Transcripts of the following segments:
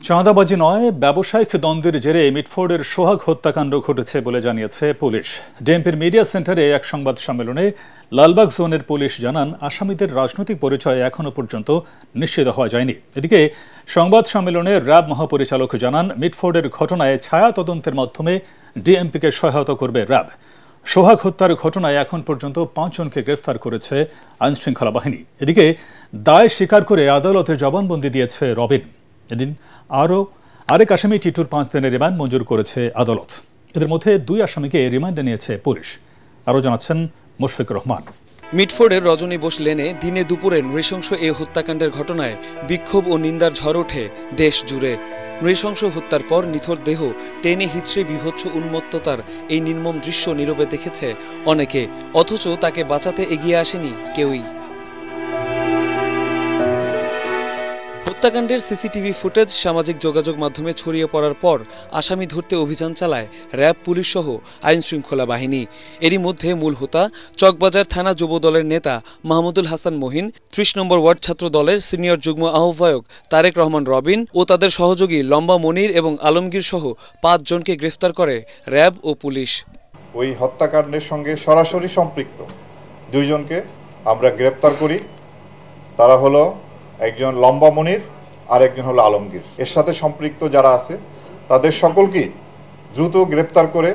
চাঁদাবাজি নয়, ব্যবসায়িক দ্বন্দ্বের জেরে মিটফোর্ডের সোহাগ হত্যাকাণ্ড ঘটেছে বলে জানিয়েছে পুলিশ। ডিএমপির মিডিয়া সেন্টারে এক সংবাদ সম্মেলনে লালবাগ জোনের পুলিশ জানান, আসামিদের রাজনৈতিক পরিচয় এখনো পর্যন্ত নিশ্চিত হওয়া যায়নি। এদিকে সংবাদ সম্মেলনে র্যাব মহাপরিচালক জানান, মিটফোর্ডের ঘটনায় ছায়া তদন্তের মাধ্যমে ডিএমপিকে সহায়তা করবে র্যাব। সোহাগ হত্যার ঘটনায় এখন পর্যন্ত 5 জনকে গ্রেফতার করেছে আইনশৃঙ্খলা বাহিনী। এদিকে দায় স্বীকার করে আদালতে জবানবন্দি দিয়েছে রবিন। এদিন আরেক আসামি টিটুর 5 দিনের রিমান্ড মঞ্জুর করেছে আদালত। এদের মধ্যে 2 আসামিকে রিমান্ডে নিয়েছে পুলিশ। আরও জানাচ্ছেন মুশফিকুর রহমান। মিটফোর্ডের রজনী বোস লেনে দিনে দুপুরে নৃশংস এই হত্যাকাণ্ডের ঘটনায় বিক্ষোভ ও নিন্দার ঝড় ওঠে দেশ জুড়ে। নৃশংস হত্যার পর নিথর দেহ টেনে হিচড়ে বিভৎস উন্মত্ততার এই নির্মম দৃশ্য নীরবে দেখেছে অনেকে, অথচ তাকে বাঁচাতে এগিয়ে আসেনি কেউই। হত্যাকাণ্ডের সিসিটিভি ফুটেজ সামাজিক যোগাযোগ মাধ্যমে ছড়িয়ে পড়ার পর আসামি ধরতে অভিযান চালায় র্যাব, পুলিশ সহ আইনশৃঙ্খলা বাহিনী। এরই মধ্যে মূল হোতা চকবাজার থানা যুব দলের নেতা মাহমুদুল হাসান মহিন, 30 নম্বর ওয়ার্ড ছাত্র দলের সিনিয়র যুগ্ম আহ্বায়ক তারেক রহমান রবিন ও তাদের সহযোগী লম্বা মনির এবং আলমগীর সহ 5 জনকে গ্রেফতার করে র্যাব ও পুলিশ। ওই হত্যাকাণ্ডের সঙ্গে সরাসরি সম্পৃক্ত 2 জনকে আমরা গ্রেফতার করি। তারা হলো একজন লম্বা মনির আর একজন হলো আলমগীর। এর সাথে সম্পৃক্ত যারা আছে তাদের সকলকেই দ্রুত গ্রেফতার করে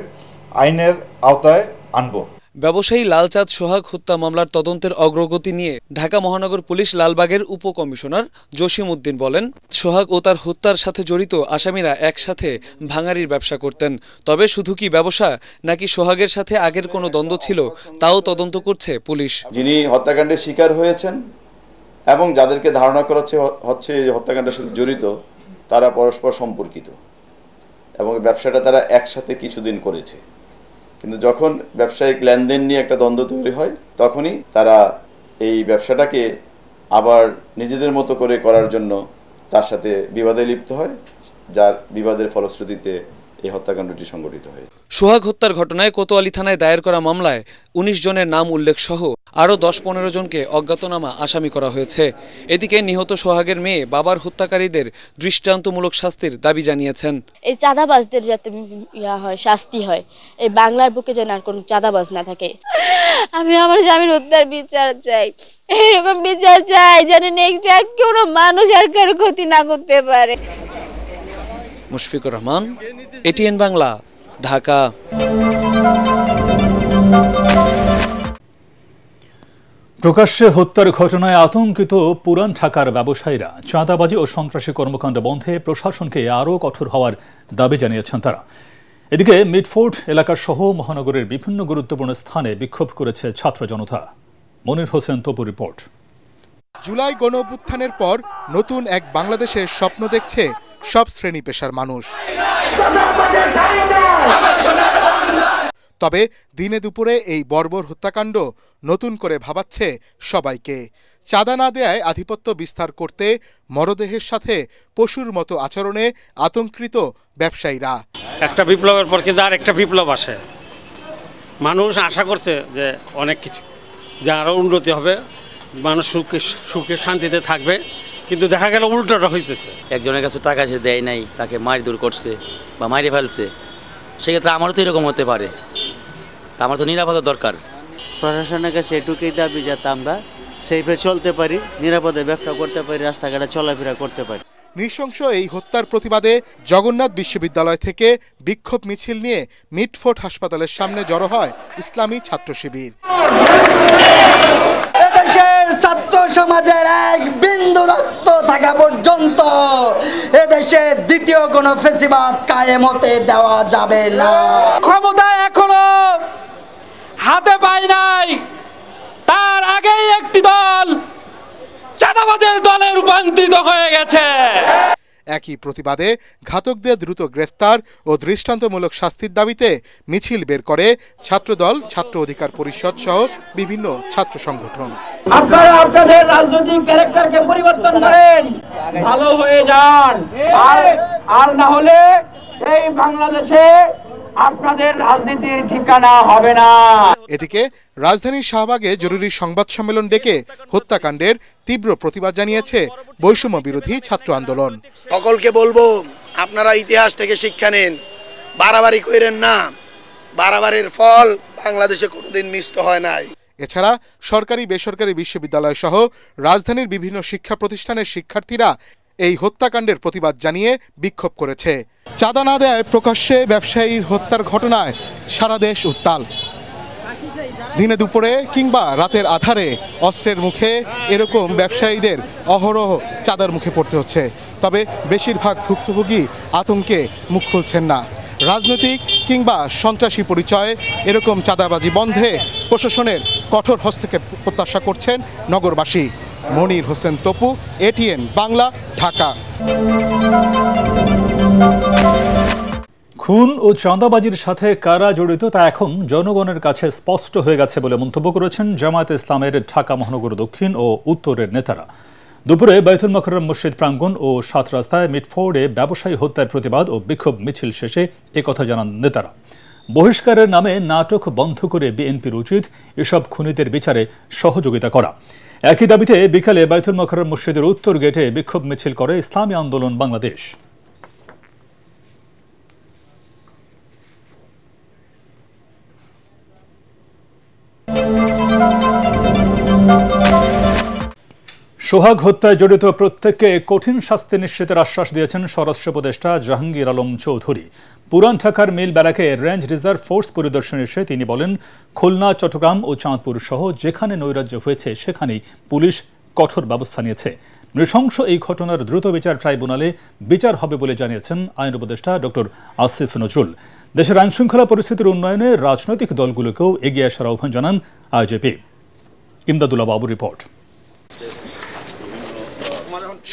আইনের আওতায় আনব। ব্যবসায়ী লালচাঁদ সোহাগ হত্যা মামলার তদন্তের অগ্রগতি নিয়ে ঢাকা মহানগর পুলিশ লালবাগের উপকমিশনার জসিম উদ্দিন বলেন, সোহাগ ও তার হত্যার সাথে জড়িত আসামিরা একসাথে ভাঙাড়ির ব্যবসা করতেন। তবে শুধু কি ব্যবসা নাকি সোহাগের সাথে আগের কোনো দ্বন্দ্ব ছিল তাও তদন্ত করছে পুলিশ। যিনি হত্যাকাণ্ডের শিকার হয়েছেন এবং যাদেরকে ধারণা করা হচ্ছে হত্যাকাণ্ডের সাথে জড়িত, তারা পরস্পর সম্পর্কিত এবং ব্যবসাটা তারা একসাথে কিছুদিন করেছে। কিন্তু যখন ব্যবসায়িক লেনদেন নিয়ে একটা দ্বন্দ্ব তৈরি হয়, তখনই তারা এই ব্যবসাটাকে আবার নিজেদের মতো করে করার জন্য তার সাথে বিবাদে লিপ্ত হয়, যার বিবাদের ফলশ্রুতিতে এই হত্যাকাণ্ডটি সংঘটিত হয়। সোহাগ হত্যার ঘটনায় কোতোয়ালি থানায় দায়ের করা মামলায় 19 জনের নাম উল্লেখ সহ আরও 10-15 জনকে অজ্ঞাতনামা আসামি করা হয়েছে। এদিকে নিহত সোহাগের মেয়ে বাবার হত্যাকারীদের দৃষ্টান্তমূলক শাস্তির দাবি জানিয়েছেন। এই চাঁদাবাজদের যাতে শাস্তি হয়, এই বাংলার বুকে যেন আর কোনো চাঁদাবাজ না থাকে। আমি আমার স্বামীর হত্যার বিচার চাই, এরকম বিচার চাই যেন নেক্সট আর কোনো মানুষ আর কারো ক্ষতি না করতে পারে। মুশফিকুর রহমান, এটিএন বাংলা, ঢাকা। প্রকাশ্যে হত্যার ঘটনায় আতঙ্কিত পুরান ঢাকার ব্যবসায়ীরা চাঁদাবাজি ও সন্ত্রাসী কর্মকাণ্ড বন্ধে প্রশাসনকে আরও কঠোর হওয়ার দাবি জানিয়েছেন তারা। এদিকে মিটফোর্ড এলাকার সহ মহানগরের বিভিন্ন গুরুত্বপূর্ণ স্থানে বিক্ষোভ করেছে ছাত্র জনতা। মনির হোসেন তপু রিপোর্ট। জুলাই গণঅভ্যুত্থানের পর নতুন এক বাংলাদেশের স্বপ্ন দেখছে সব শ্রেণী পেশার মানুষ। তবে দিনে দুপুরে এই বর্বর হত্যাকাণ্ড নতুন করে ভাবাচ্ছে সবাইকে। চাঁদা না দেয়ায় আধিপত্য বিস্তার করতে মরদেহের সাথে পশুর মতো আচরণে আতঙ্কিত ব্যবসায়ীরা। একটা বিপ্লবের পর কিন্তু আর একটা বিপ্লব আসে। মানুষ আশা করছে যে অনেক কিছু, যে আরও উন্নতি হবে, মানুষ সুখে শান্তিতে থাকবে, কিন্তু দেখা গেল উল্টোটা হইতেছে। একজনের কাছে টাকা সে দেয় নাই, তাকে মারধর করছে বা মারি ফেলছে। সেক্ষেত্রে আমারও তো এরকম হতে পারে, তা আমার তো নিরাপত্তা দরকার। প্রশাসনের কাছে এটুকুই দাবি যাতে আমরা সেইভাবে চলতে পারি, নিরাপদে ব্যবসা করতে পারি, রাস্তাঘাটে চলাফেরা করতে পারি। নৃশংস এই হত্যার প্রতিবাদে জগন্নাথ বিশ্ববিদ্যালয় থেকে বিক্ষোভ মিছিল নিয়ে মিটফোর্ড হাসপাতালের সামনে জড়ো হয় ইসলামী ছাত্র শিবির। এদেশের ছাত্র সমাজের এক বিন্দু রক্ত থাকা পর্যন্ত এদেশে দ্বিতীয় কোন ফেসিবাদ কায়েম হতে দেওয়া যাবে না। ক্ষমতা এখনো হাতে পায় নাই, তার আগেই একটি দল চাঁদাবাজের দলে রূপান্তরিত হয়ে গেছে। একই প্রতিবাদে ঘাতকদের দ্রুত গ্রেফতার ও দৃষ্টান্তমূলক শাস্তির দাবিতে মিছিল বের করে ছাত্রদল, ছাত্র অধিকার পরিষদ সহ বিভিন্ন ছাত্র সংগঠন। আপনারা আপনাদের রাজনৈতিক ক্যারেক্টারকে পরিবর্তন করেন, ভালো হয়ে যান, আর না হলে এই বাংলাদেশে আপনাদের রাজনীতির ঠিকানা হবে না। এদিকে রাজধানীর শাহবাগে জরুরি সংবাদ সম্মেলন ডেকে হত্যাকাণ্ডের তীব্র প্রতিবাদ জানিয়েছে বৈষম্য বিরোধী ছাত্র আন্দোলন। সকলকে বলবো, আপনারা ইতিহাস থেকে শিক্ষা নিন, বাড়াবাড়ি করেন না। বাড়াবাড়ির ফল বাংলাদেশে কোনোদিন মিষ্ট হয় নাই। এছাড়া সরকারি বেসরকারি বিশ্ববিদ্যালয় সহ রাজধানীর বিভিন্ন শিক্ষা প্রতিষ্ঠানের শিক্ষার্থীরা এই হত্যাকাণ্ডের প্রতিবাদ জানিয়ে বিক্ষোভ করেছে। চাঁদা না দেয় প্রকাশ্যে ব্যবসায়ীর হত্যার ঘটনায় সারা দেশ উত্তাল। দিনে দুপুরে কিংবা রাতের আধারে অস্ত্রের মুখে এরকম ব্যবসায়ীদের অহরহ চাঁদার মুখে পড়তে হচ্ছে। তবে বেশিরভাগ ভুক্তভোগী আতঙ্কে মুখ খুলছেন না। রাজনৈতিক কিংবা সন্ত্রাসী পরিচয়ে এরকম চাঁদাবাজি বন্ধে প্রশাসনের কঠোর হস্তক্ষেপ প্রত্যাশা করছেন নগরবাসী। মনির হোসেন তপু, এটিএন বাংলা, ঢাকা। খুন ও চাঁদাবাজির সাথে কারা জড়িত তা এখন জনগণের কাছে স্পষ্ট হয়ে গেছে বলে মন্তব্য করেছেন জামায়াতে ইসলামের ঢাকা মহানগর দক্ষিণ ও উত্তরের নেতারা। দুপুরে বাইতুল মোকাররম মসজিদ প্রাঙ্গণ ও ৭ রাস্তায় মিটফোর্ডে ব্যবসায়ী হত্যার প্রতিবাদ ও বিক্ষোভ মিছিল শেষে একথা জানান নেতারা। বহিষ্কারের নামে নাটক বন্ধ করে বিএনপির উচিত এসব খুনিদের বিচারে সহযোগিতা করা। একই দাবিতে বিকালে বাইতুল মোকাররম মসজিদের উত্তর গেটে বিক্ষোভ মিছিল করে ইসলামী আন্দোলন বাংলাদেশ। সোহাগ হত্যায় জড়িত প্রত্যেককে কঠিন শাস্তি নিশ্চিতের আশ্বাস দিয়েছেন স্বরাষ্ট্র উপদেষ্টা জাহাঙ্গীর আলম চৌধুরী। পুরান ঢাকার মিল ব্যারাকে রেঞ্জ রিজার্ভ ফোর্স পরিদর্শনে এসে তিনি বলেন, খুলনা, চট্টগ্রাম ও চাঁদপুর সহ যেখানে নৈরাজ্য হয়েছে সেখানেই পুলিশ কঠোর ব্যবস্থা নিয়েছে। নৃশংস এই ঘটনার দ্রুত বিচার ট্রাইব্যুনালে বিচার হবে বলে জানিয়েছেন আইন উপদেষ্টা ডক্টর আসিফ নজরুল। দেশের আইনশৃঙ্খলা পরিস্থিতির উন্নয়নে রাজনৈতিক দলগুলোকেও এগিয়ে আসার আহ্বান জানান আইজিপি। ইমদাদুল্লাহ বাবু রিপোর্ট।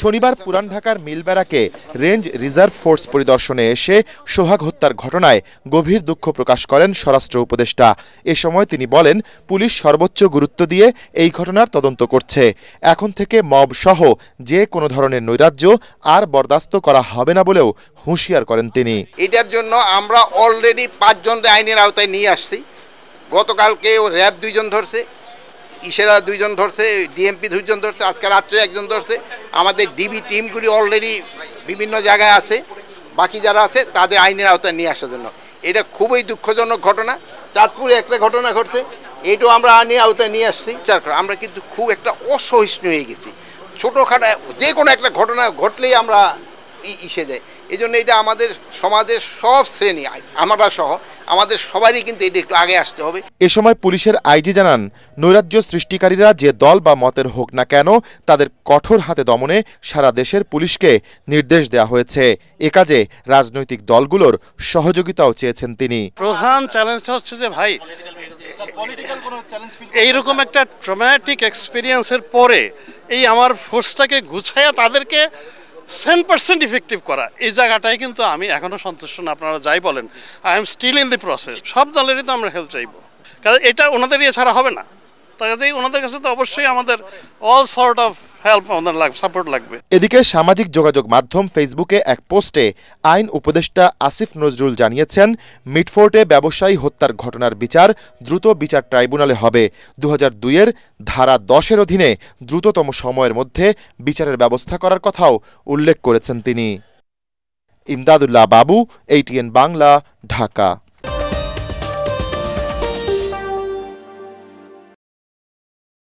শনিবার পুরান ঢাকার মিলব্যারাকে রেঞ্জ রিজার্ভ ফোর্স পরিদর্শনে এসে সোহাগ হত্যার ঘটনায় গভীর দুঃখ প্রকাশ করেন স্বরাষ্ট্র উপদেষ্টা। এ সময় তিনি বলেন, পুলিশ সর্বোচ্চ গুরুত্ব দিয়ে এই ঘটনার তদন্ত করছে। এখন থেকে মব সহ যে কোনো ধরনের নৈরাজ্য আর বরদাস্ত করা হবে না বলেও হুঁশিয়ার করেন তিনি। এটার জন্য আমরা অলরেডি 5 জনকে আইনের আওতায় নিয়ে আসছি। গতকালকে র্যাব 2 জন ধরছে, ইশারা 2 জন ধরছে, ডিএমপি 2 জন ধরছে, আজকে রাত্রে 1 জন ধরছে। আমাদের ডিবি টিমগুলি অলরেডি বিভিন্ন জায়গায় আছে, বাকি যারা আছে তাদের আইনের আওতায় নিয়ে আসার জন্য। এটা খুবই দুঃখজনক ঘটনা। চাঁদপুরে একটা ঘটনা ঘটছে, এটাও আমরা আইনের আওতায় নিয়ে আসছি। আমরা কিন্তু খুব একটা অসহিষ্ণু হয়ে গেছি। ছোটোখাটো যে কোনো একটা ঘটনা ঘটলেই আমরা ইসে যাই। এই জন্য এটা আমাদের সমাজের সব শ্রেণী, আমরা সহ আমাদের সবারই কিন্তু এটা একটু আগে আসতে হবে। এ সময় পুলিশের আইজি জানান, নৈরাজ্য সৃষ্টিকারীরা যে দল বা মতের হোক না কেন তাদের কঠোর হাতে দমনে সারা দেশের পুলিশকে নির্দেশ দেওয়া হয়েছে। এ কাজে রাজনৈতিক দলগুলোর সহযোগিতাও চেয়েছেন তিনি। প্রধান চ্যালেঞ্জটা হচ্ছে যে ভাই, এইরকম একটা ট্রমাটিক এক্সপিরিয়েন্সের পরে এই আমার ফোর্সটাকে গুছাইয়া তাদেরকে 100% ইফেক্টিভ করা, এই জায়গাটাই কিন্তু আমি এখনো সন্তুষ্ট না। আপনারা যাই বলেন, I am still in the process. সব দলেরই তো আমরা হেল্প চাইবো, কারণ এটা ওনাদের ইয়ে ছাড়া হবে না। তাই ওনাদের কাছে তো অবশ্যই আমাদের অল সর্ট অফ হেল্প, আমাদের সাপোর্ট লাগবে। এদিকে সামাজিক যোগাযোগ মাধ্যম ফেসবুকে এক পোস্টে আইন উপদেষ্টা আসিফ নজরুল জানিয়েছেন, মিটফোর্টে ব্যবসায়ী হত্যার ঘটনার বিচার দ্রুত বিচার ট্রাইব্যুনালে হবে। 2002-এর ধারা 10-এর অধীনে দ্রুততম সময়ের মধ্যে বিচারের ব্যবস্থা করার কথাও উল্লেখ করেছেন তিনি। ইমদাদুল্লাহ বাবু, এটিএন বাংলা, ঢাকা।